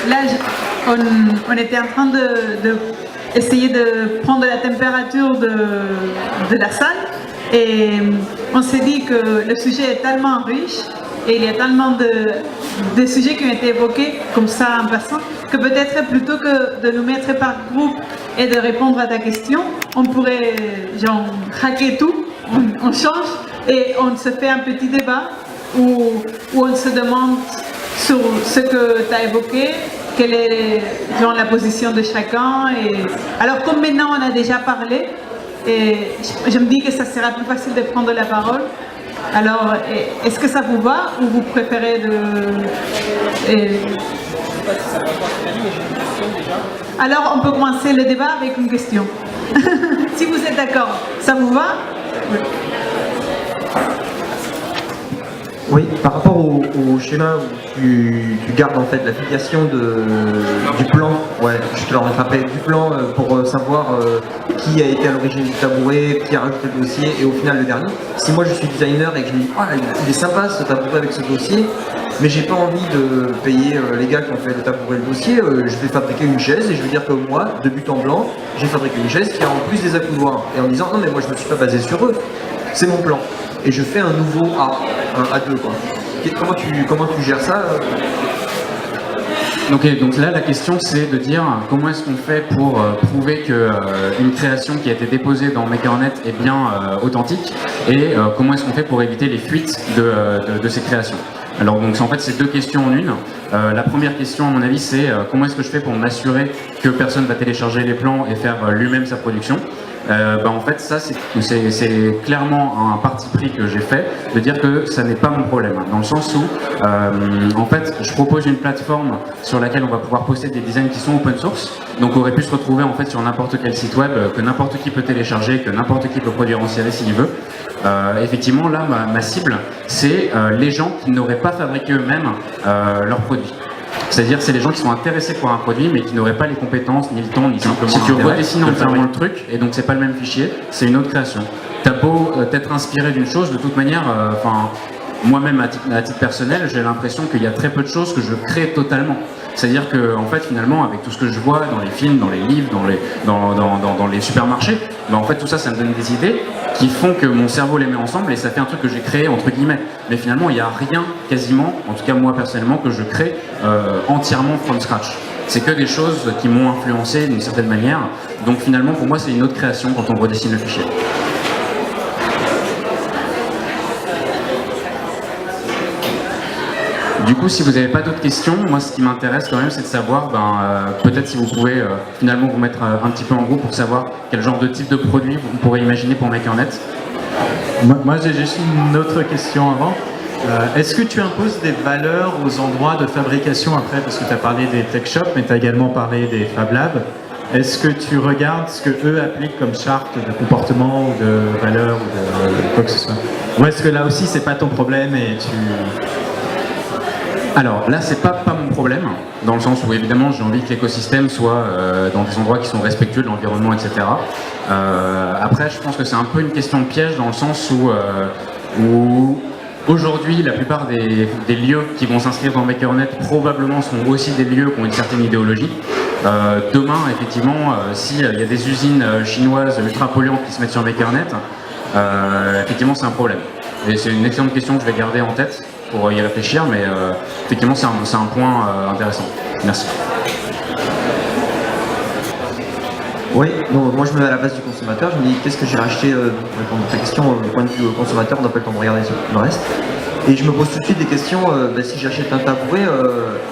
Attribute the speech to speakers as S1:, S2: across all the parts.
S1: là, on était en train essayer de prendre la température de la salle et on s'est dit que le sujet est tellement riche et il y a tellement de sujets qui ont été évoqués comme ça en passant que peut-être plutôt que de nous mettre par groupe et de répondre à ta question, on pourrait genre hacker tout, on change et on se fait un petit débat où on se demande sur ce que tu as évoqué, quelle est genre, la position de chacun. Alors comme maintenant on a déjà parlé, et je me dis que ça sera plus facile de prendre la parole. Alors est-ce que ça vous va ou vous préférez Alors on peut commencer le débat avec une question. Si vous êtes d'accord, ça vous va?
S2: Oui, par rapport au schéma où tu gardes en fait la filiation du plan, ouais, je te le rattrapais, du plan pour savoir qui a été à l'origine du tabouret, qui a rajouté le dossier, et au final le dernier. Si moi je suis designer et que je me dis ah il est sympa ce tabouret avec ce dossier, mais j'ai pas envie de payer les gars qui ont fait le tabouret et le dossier, je vais fabriquer une chaise et je veux dire que moi, de but en blanc, j'ai fabriqué une chaise qui a en plus des accoudoirs. Et en disant non mais moi je me suis pas basé sur eux, c'est mon plan. Et je fais un nouveau A, un A2 quoi. Comment tu gères ça
S3: donc là, la question, c'est de dire comment est-ce qu'on fait pour prouver qu'une création qui a été déposée dans MakerNet est bien authentique et comment est-ce qu'on fait pour éviter les fuites de ces créations. Alors donc en fait c'est deux questions en une. La première question à mon avis c'est comment est-ce que je fais pour m'assurer que personne va télécharger les plans et faire lui-même sa production. En fait ça c'est clairement un parti pris que j'ai fait de dire que ça n'est pas mon problème dans le sens où en fait je propose une plateforme sur laquelle on va pouvoir poster des designs qui sont open source, donc on aurait pu se retrouver en fait sur n'importe quel site web que n'importe qui peut télécharger, que n'importe qui peut produire en série s'il veut. Effectivement là ma cible c'est les gens qui n'auraient pas fabriqué eux-mêmes leurs produits. C'est-à-dire c'est les gens qui sont intéressés par un produit mais qui n'auraient pas les compétences, ni le temps, ni simplement si tu redessines entièrement le truc, et donc c'est pas le même fichier, c'est une autre création. T'as beau t'être inspiré d'une chose, de toute manière, moi-même à titre personnel, j'ai l'impression qu'il y a très peu de choses que je crée totalement. C'est-à-dire que en fait finalement avec tout ce que je vois dans les films, dans les livres, dans les supermarchés, en fait tout ça me donne des idées qui font que mon cerveau les met ensemble et ça fait un truc que j'ai créé entre guillemets. Mais finalement il n'y a rien quasiment, en tout cas moi personnellement, que je crée entièrement from scratch. C'est que des choses qui m'ont influencé d'une certaine manière. Donc finalement pour moi c'est une autre création quand on redessine le fichier. Du coup, si vous n'avez pas d'autres questions, moi ce qui m'intéresse quand même, c'est de savoir, peut-être si vous pouvez finalement vous mettre un petit peu en groupe pour savoir quel genre de type de produit vous pourrez imaginer pour MakerNet.
S4: Moi j'ai juste une autre question avant. Est-ce que tu imposes des valeurs aux endroits de fabrication après, parce que tu as parlé des tech shops, mais tu as également parlé des Fab Labs. Est-ce que tu regardes ce que eux appliquent comme charte de comportement ou de valeur ou de quoi que ce soit? Ou est-ce que là aussi c'est pas ton problème et tu...
S3: Alors là c'est pas mon problème, dans le sens où évidemment j'ai envie que l'écosystème soit dans des endroits qui sont respectueux de l'environnement, etc. Après je pense que c'est un peu une question de piège dans le sens où aujourd'hui la plupart des lieux qui vont s'inscrire dans MakerNet probablement sont aussi des lieux qui ont une certaine idéologie. Demain effectivement s'il y a des usines chinoises ultra polluantes qui se mettent sur MakerNet, effectivement c'est un problème. Et c'est une excellente question que je vais garder en tête pour y réfléchir, mais effectivement c'est un point intéressant. Merci.
S2: Oui, donc moi je me mets à la place du consommateur, je me dis qu'est-ce que j'ai racheté, pour répondre à ta question, du point de vue consommateur, on n'a pas le temps de regarder le reste. Et je me pose tout de suite des questions, si j'achète un tabouret,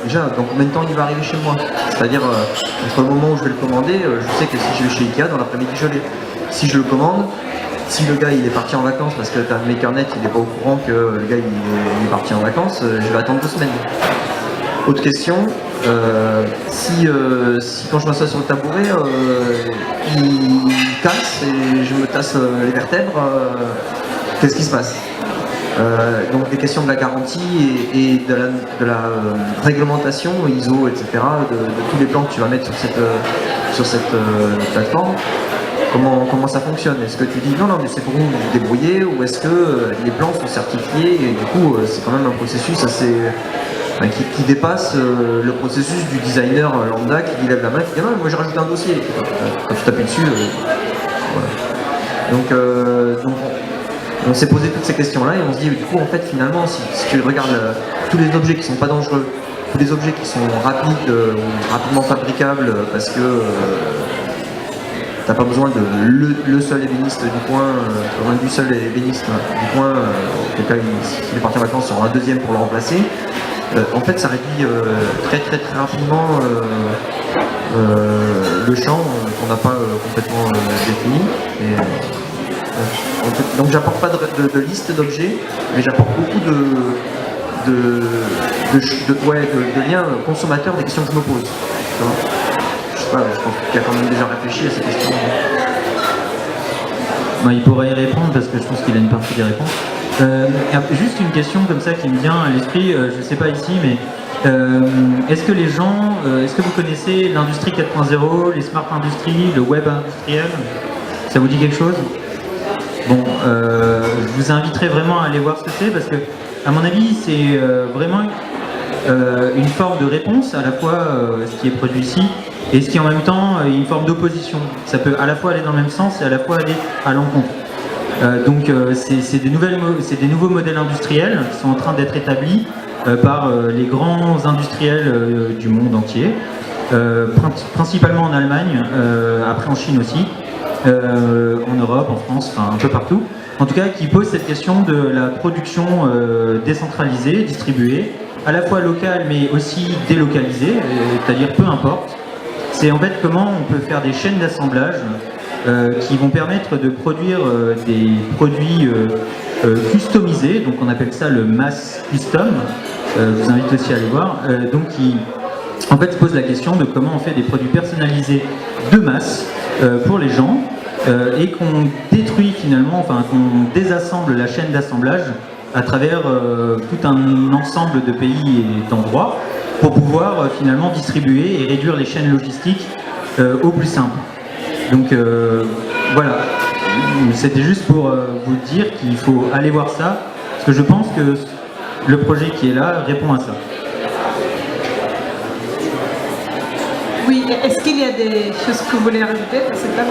S2: déjà dans combien de temps il va arriver chez moi? C'est-à-dire, entre le moment où je vais le commander, je sais que si je vais chez Ikea, dans l'après-midi je l'ai. Si je le commande, si le gars il est parti en vacances parce que t'as MakerNet, il n'est pas au courant que le gars il est parti en vacances, je vais attendre 2 semaines. Autre question, si quand je m'assois sur le tabouret, il casse et je me tasse les vertèbres, qu'est-ce qui se passe? Donc des questions de la garantie et de la réglementation ISO, etc., de tous les plans que tu vas mettre sur cette plateforme. Comment ça fonctionne? Est-ce que tu dis non mais c'est pour vous vous débrouiller, ou est-ce que les plans sont certifiés et du coup c'est quand même un processus qui dépasse le processus du designer lambda qui lève la main, qui dit ah, moi j'ai rajouté un dossier. Quand tu t'appuies dessus, voilà. Donc on s'est posé toutes ces questions-là et on se dit du coup en fait finalement si tu regardes tous les objets qui sont pas dangereux, tous les objets qui sont rapides ou rapidement fabricables parce que t'as pas besoin de le seul ébéniste du coin, du seul ébéniste du coin, auquel cas s'il est parti en vacances, il y aura un deuxième pour le remplacer. En fait ça réduit très rapidement le champ qu'on n'a pas complètement défini. En fait, donc j'apporte pas de liste d'objets, mais j'apporte beaucoup de liens consommateurs des questions que je me pose. Je sais pas, je pense qu'il y a quand même déjà réfléchi à ces questions.
S5: Il pourrait y répondre parce que je pense qu'il a une partie des réponses. Juste une question comme ça qui me vient à l'esprit, je ne sais pas ici, mais est-ce que les gens, est-ce que vous connaissez l'industrie 4.0, les smart industries, le web industriel? Ça vous dit quelque chose? Bon, je vous inviterai vraiment à aller voir ce que c'est parce que, à mon avis, c'est vraiment une forme de réponse à la fois ce qui est produit ici et ce qui en même temps est une forme d'opposition. Ça peut à la fois aller dans le même sens et à la fois aller à l'encontre. Donc c'est des nouveaux modèles industriels qui sont en train d'être établis par les grands industriels du monde entier, principalement en Allemagne, après en Chine aussi, en Europe, en France, enfin un peu partout. En tout cas, qui pose cette question de la production décentralisée, distribuée, à la fois locale mais aussi délocalisée, c'est-à-dire peu importe. C'est en fait comment on peut faire des chaînes d'assemblage qui vont permettre de produire des produits customisés, donc on appelle ça le mass custom, je vous invite aussi à aller voir, donc qui en fait pose la question de comment on fait des produits personnalisés de masse pour les gens et qu'on détruit finalement, enfin qu'on désassemble la chaîne d'assemblage à travers tout un ensemble de pays et d'endroits pour pouvoir finalement distribuer et réduire les chaînes logistiques au plus simple. Donc voilà, c'était juste pour vous dire qu'il faut aller voir ça, parce que je pense que le projet qui est là répond à ça.
S1: Oui, est-ce qu'il y a des choses que vous voulez rajouter à cette table?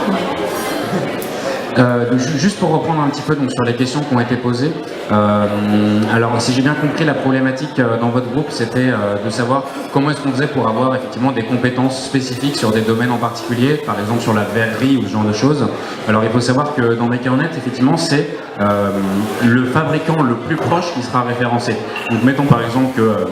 S3: Juste pour reprendre un petit peu donc, sur les questions qui ont été posées, alors si j'ai bien compris la problématique dans votre groupe, c'était de savoir comment est-ce qu'on faisait pour avoir effectivement des compétences spécifiques sur des domaines en particulier, par exemple sur la verrerie ou ce genre de choses. Alors il faut savoir que dans MakerNet, effectivement, c'est le fabricant le plus proche qui sera référencé. Donc mettons par exemple que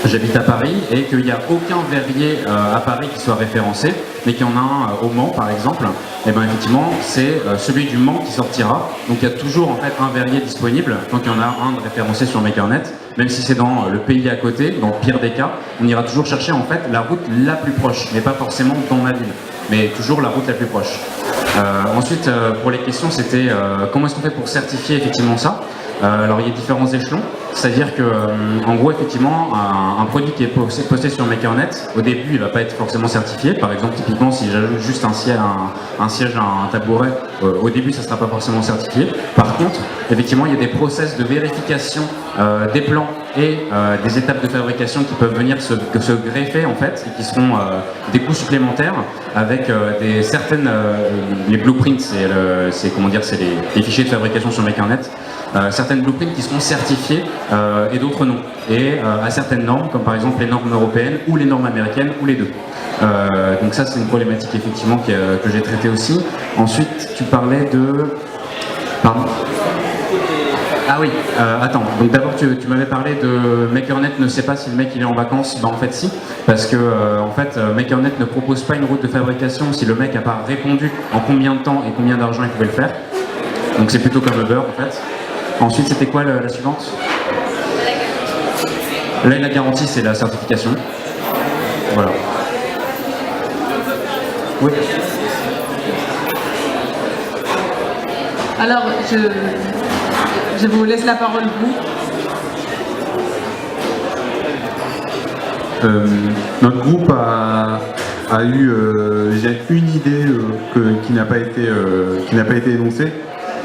S3: j'habite à Paris et qu'il n'y a aucun verrier à Paris qui soit référencé, mais qu'il y en a un au Mans par exemple, et bien effectivement c'est celui du Mans qui sortira. Donc il y a toujours en fait un verrier disponible, donc il y en a un de référencé sur MakerNet, même si c'est dans le pays à côté, dans le pire des cas, on ira toujours chercher en fait la route la plus proche, mais pas forcément dans ma ville, mais toujours la route la plus proche. Ensuite pour les questions c'était comment est-ce qu'on fait pour certifier effectivement ça. Alors il y a différents échelons, c'est-à-dire que en gros effectivement un produit qui est posté sur MakerNet, au début il va pas être forcément certifié. Par exemple typiquement si j'ajoute juste un siège à un tabouret, au début ça sera pas forcément certifié. Par contre effectivement il y a des process de vérification des plans et des étapes de fabrication qui peuvent venir se greffer en fait et qui seront des coûts supplémentaires avec certaines les blueprints, c'est comment dire, c'est les fichiers de fabrication sur MakerNet. Certaines blueprints qui seront certifiées et d'autres non. Et à certaines normes, comme par exemple les normes européennes ou les normes américaines ou les deux. Donc ça c'est une problématique effectivement que j'ai traitée aussi. Ensuite tu parlais de... Pardon. Ah oui, attends, donc d'abord tu m'avais parlé de MakerNet ne sait pas si le mec il est en vacances, bah en fait si, parce que en fait MakerNet ne propose pas une route de fabrication si le mec n'a pas répondu en combien de temps et combien d'argent il pouvait le faire. Donc c'est plutôt comme Uber en fait. Ensuite, c'était quoi la suivante? Là, la garantie, c'est la certification. Voilà. Oui.
S1: Alors, je vous laisse la parole, vous.
S6: Notre groupe a eu une idée qui n'a pas été énoncée.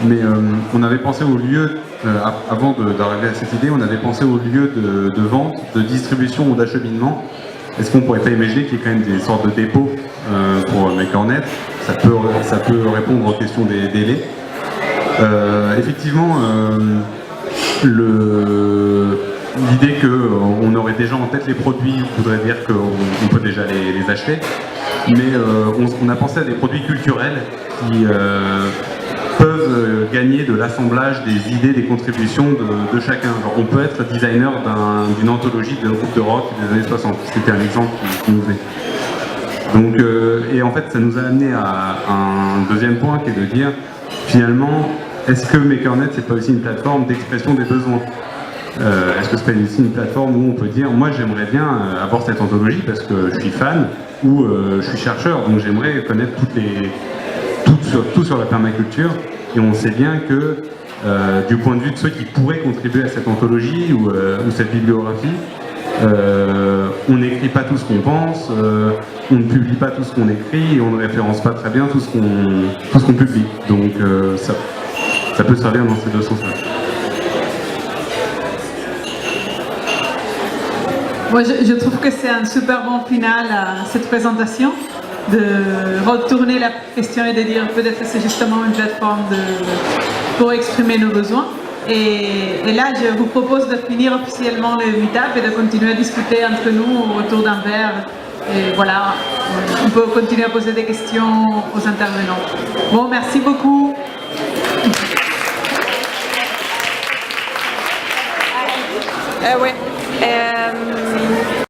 S6: Mais on avait pensé au lieu, avant d'arriver à cette idée, on avait pensé au lieu de vente, de distribution ou d'acheminement. Est-ce qu'on pourrait pas imaginer qu'il y ait quand même des sortes de dépôts pour MakerNet? Ça peut répondre aux questions des délais. Effectivement, l'idée qu'on aurait déjà en tête les produits voudrait dire qu'on peut déjà les acheter, mais on a pensé à des produits culturels qui peuvent gagner de l'assemblage des idées, des contributions de chacun. Alors, on peut être designer d'une anthologie d'un groupe de rock des années 60, c'était un exemple qui nous est. Donc, et en fait, ça nous a amené à un deuxième point qui est de dire, finalement, est-ce que MakerNet, c'est pas aussi une plateforme d'expression des besoins? Est-ce que c'est pas aussi une plateforme où on peut dire, moi j'aimerais bien avoir cette anthologie parce que je suis fan ou je suis chercheur, donc j'aimerais connaître tout sur la permaculture, et on sait bien que du point de vue de ceux qui pourraient contribuer à cette anthologie ou cette bibliographie, on n'écrit pas tout ce qu'on pense, on ne publie pas tout ce qu'on écrit et on ne référence pas très bien tout ce qu'on publie. Donc ça peut servir dans ces deux sens-là.
S1: Moi, je trouve que c'est un super bon final à cette présentation, de retourner la question et de dire peut-être que c'est justement une plateforme pour exprimer nos besoins. Et là, je vous propose de finir officiellement le meet-up et de continuer à discuter entre nous autour d'un verre. Et voilà, on peut continuer à poser des questions aux intervenants. Bon, merci beaucoup.
S7: Ouais.